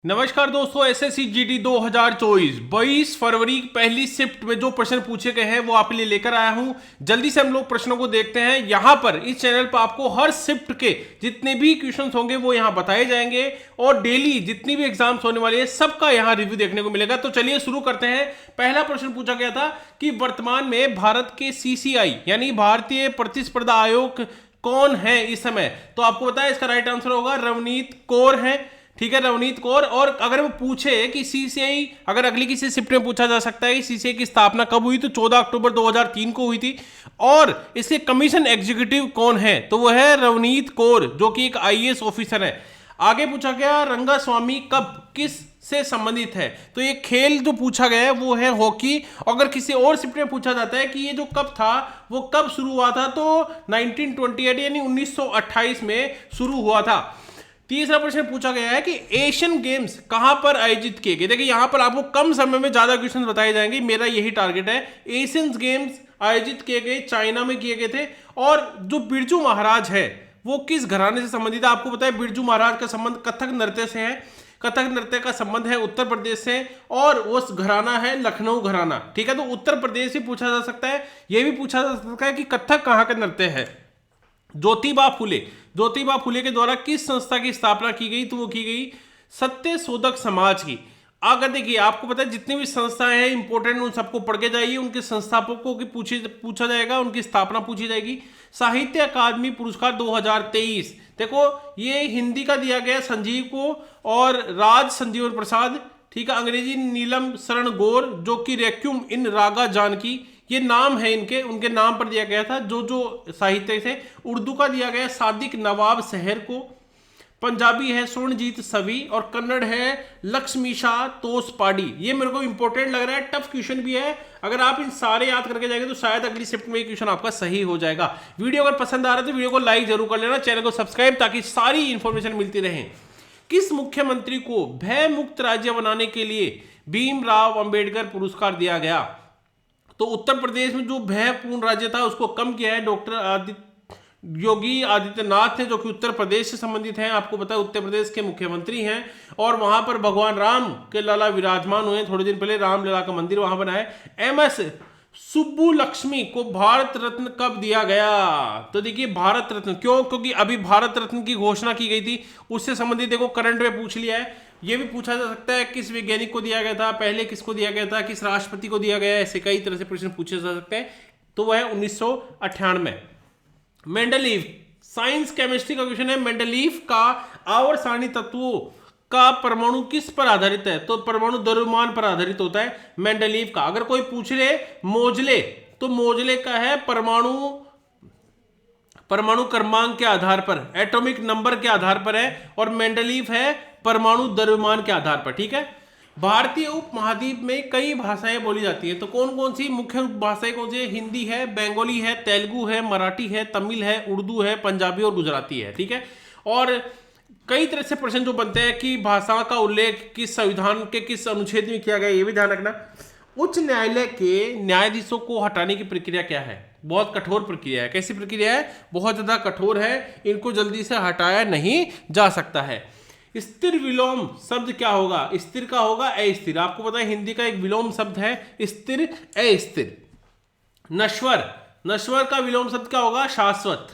नमस्कार दोस्तों, SSC GD 2024 22 फरवरी पहली शिफ्ट में जो प्रश्न पूछे गए हैं वो आपके लिए लेकर आया हूं। जल्दी से हम लोग प्रश्नों को देखते हैं। यहां पर इस चैनल पर आपको हर शिफ्ट के जितने भी क्वेश्चंस होंगे वो यहां बताए जाएंगे और डेली जितनी भी एग्जाम्स होने वाले हैं सबका यहां रिव्यू देखने को मिलेगा। तो चलिए शुरू करते हैं। पहला प्रश्न पूछा गया था कि वर्तमान में भारत के सीसीआई यानी भारतीय प्रतिस्पर्धा आयोग कौन है इस समय। तो आपको पता है इसका राइट आंसर होगा रवनीत कौर है। ठीक है, रवनीत कौर। और अगर वो पूछे कि सीसीआई, अगर अगली किसी शिफ्ट में पूछा जा सकता है कि सीसीआई की स्थापना कब हुई, तो 14 अक्टूबर 2003 को हुई थी। और इसके कमीशन एग्जीक्यूटिव कौन है, तो वो है रवनीत कौर, जो कि एक आईएएस ऑफिसर है। आगे पूछा गया रंगास्वामी कप किस से संबंधित है, तो ये खेल जो पूछा गया है वो है हॉकी। अगर किसी और शिफ्ट में पूछा जाता है कि ये जो कप था वो कब शुरू हुआ था, तो 1928 यानी 1928 में शुरू हुआ था। तीसरा प्रश्न पूछा गया है कि एशियन गेम्स कहां पर आयोजित किए गए। देखिए यहां पर आपको कम समय में ज्यादा क्वेश्चन बताए जाएंगे, मेरा यही टारगेट है। एशियन गेम्स आयोजित किए गए चाइना में किए गए थे। और जो बिरजू महाराज है वो किस घराने से संबंधित है, आपको पता है बिरजू महाराज का संबंध कथक नृत्य से है। कथक नृत्य का संबंध है उत्तर प्रदेश से और उस घराना है लखनऊ घराना। ठीक है, तो उत्तर प्रदेश से पूछा जा सकता है। यह भी पूछा जा सकता है कि कथक कहां का नृत्य है। ज्योतिबा फुले के द्वारा किस संस्था की स्थापना की गई, तो वो की गई सत्य शोधक समाज की। अगर देखिए आपको पता है जितनी भी संस्थाएं हैं इंपॉर्टेंट, उन सबको पढ़ के जाइए, उनके संस्थापकों की पूछा जाएगा, उनकी स्थापना पूछी जाएगी। साहित्य अकादमी पुरस्कार 2023, देखो ये हिंदी का दिया गया संजीव को और राज संजीवन प्रसाद। ठीक है, अंग्रेजी नीलम शरण गौर, जो कि रेक्यूम इन रागा जानकी, ये नाम है इनके, उनके नाम पर दिया गया था जो साहित्य थे। उर्दू का दिया गया सादिक नवाब शहर को। पंजाबी है स्वर्णजीत सवी और कन्नड़ है लक्ष्मीशा तोसपाडी। ये मेरे को इंपॉर्टेंट लग रहा है, टफ क्वेश्चन भी है। अगर आप इन सारे याद करके जाएंगे तो शायद अगली शिफ्ट में क्वेश्चन आपका सही हो जाएगा। वीडियो अगर पसंद आ रहा है तो वीडियो को लाइक जरूर कर लेना, चैनल को सब्सक्राइब, ताकि सारी इंफॉर्मेशन मिलती रहे। किस मुख्यमंत्री को भय मुक्त राज्य बनाने के लिए भीमराव अंबेडकर पुरस्कार दिया गया, तो उत्तर प्रदेश में जो भयपूर्ण राज्य था उसको कम किया है डॉक्टर योगी आदित्यनाथ ने, जो कि उत्तर प्रदेश से संबंधित हैं। आपको पता है उत्तर प्रदेश के मुख्यमंत्री हैं और वहां पर भगवान राम के लाला विराजमान हुए। थोड़े दिन पहले रामलला का मंदिर वहां बना है। एमएस सुब्बुलक्ष्मी को भारत रत्न कब दिया गया, तो देखिए भारत रत्न क्यों, क्योंकि अभी भारत रत्न की घोषणा की गई थी, उससे संबंधित देखो करंट में पूछ लिया है। यह भी पूछा जा सकता है किस वैज्ञानिक को दिया गया था, पहले किसको दिया गया था, किस राष्ट्रपति को दिया गया, ऐसे कई तरह से प्रश्न पूछे जा सकते हैं। तो वह है 1998। मेंडलीव, साइंस केमिस्ट्री का क्वेश्चन है। मेंडलीव का आवर्त सारणी तत्वों का परमाणु किस पर आधारित है, तो परमाणु द्रव्यमान पर आधारित होता है मेंडलीव का। अगर कोई पूछ ले मोजले, तो मोजले का है परमाणु क्रमांक के आधार पर, एटॉमिक नंबर के आधार पर है, और मेंडलीव है परमाणु द्रव्यमान के आधार पर। ठीक है, भारतीय उपमहाद्वीप में कई भाषाएं बोली जाती हैं, तो कौन कौन सी मुख्य भाषाएं कौन सी है, हिंदी है, बंगाली है, तेलुगु है, मराठी है, तमिल है, उर्दू है, पंजाबी और गुजराती है। ठीक है, और कई तरह से प्रश्न जो बनते हैं कि भाषा का उल्लेख किस संविधान के किस अनुच्छेद में किया गया, ये भी ध्यान रखना। उच्च न्यायालय के न्यायाधीशों को हटाने की प्रक्रिया क्या है, बहुत कठोर प्रक्रिया है। कैसी प्रक्रिया है, बहुत ज्यादा कठोर है, इनको जल्दी से हटाया नहीं जा सकता है। स्थिर विलोम शब्द क्या होगा, स्थिर का होगा अस्थिर। आपको पता है हिंदी का एक विलोम शब्द है स्थिर अस्थिर। नश्वर का विलोम शब्द क्या होगा, शाश्वत।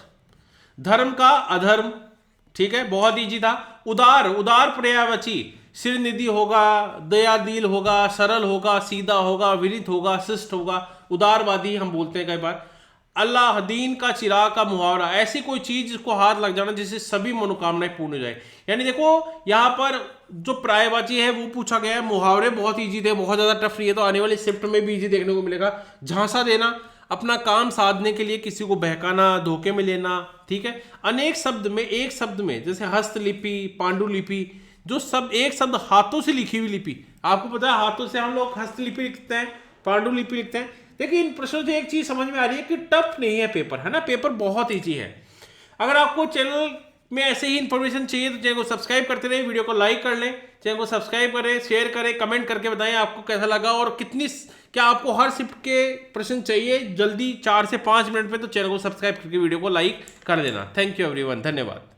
धर्म का अधर्म। ठीक है, बहुत इजी था। उदार पर्यायवाची, श्रीनिधि होगा, दयादिल होगा, सरल होगा, सीधा होगा, विरित होगा, शिष्ट होगा। उदारवादी हम बोलते हैं कई बार। अल्लाह दीन का चिराग का मुहावरा, ऐसी कोई चीज जिसको हाथ लग जाना जिससे सभी मनोकामनाएं पूर्ण हो जाए। यानी देखो यहां पर जो पर्यायवाची है वो पूछा गया है। मुहावरे बहुत इजी थे, बहुत ज्यादा टफ नहीं है, तो आने वाली शिफ्ट में भी इजी देखने को मिलेगा। झांसा देना, अपना काम साधने के लिए किसी को बहकाना, धोखे में लेना। ठीक है, अनेक शब्द में एक शब्द में, जैसे हस्तलिपि, पांडुलिपि, जो सब एक शब्द हाथों से लिखी हुई लिपि, आपको पता है हाथों से हम लोग हस्तलिपि लिखते हैं, पांडुलिपि लिखते हैं। देखिए इन प्रश्नों से एक चीज समझ में आ रही है कि टफ नहीं है पेपर, है ना, पेपर बहुत ईजी है। अगर आपको चैनल में ऐसे ही इंफॉर्मेशन चाहिए तो चैनल को सब्सक्राइब करते रहे, वीडियो को लाइक कर लें, चैनल को सब्सक्राइब करें, शेयर करें, कमेंट करके बताएं आपको कैसा लगा और क्या आपको हर शिफ्ट के प्रश्न चाहिए जल्दी 4 से 5 मिनट में, तो चैनल को सब्सक्राइब करके वीडियो को लाइक कर देना। थैंक यू एवरीवन, धन्यवाद।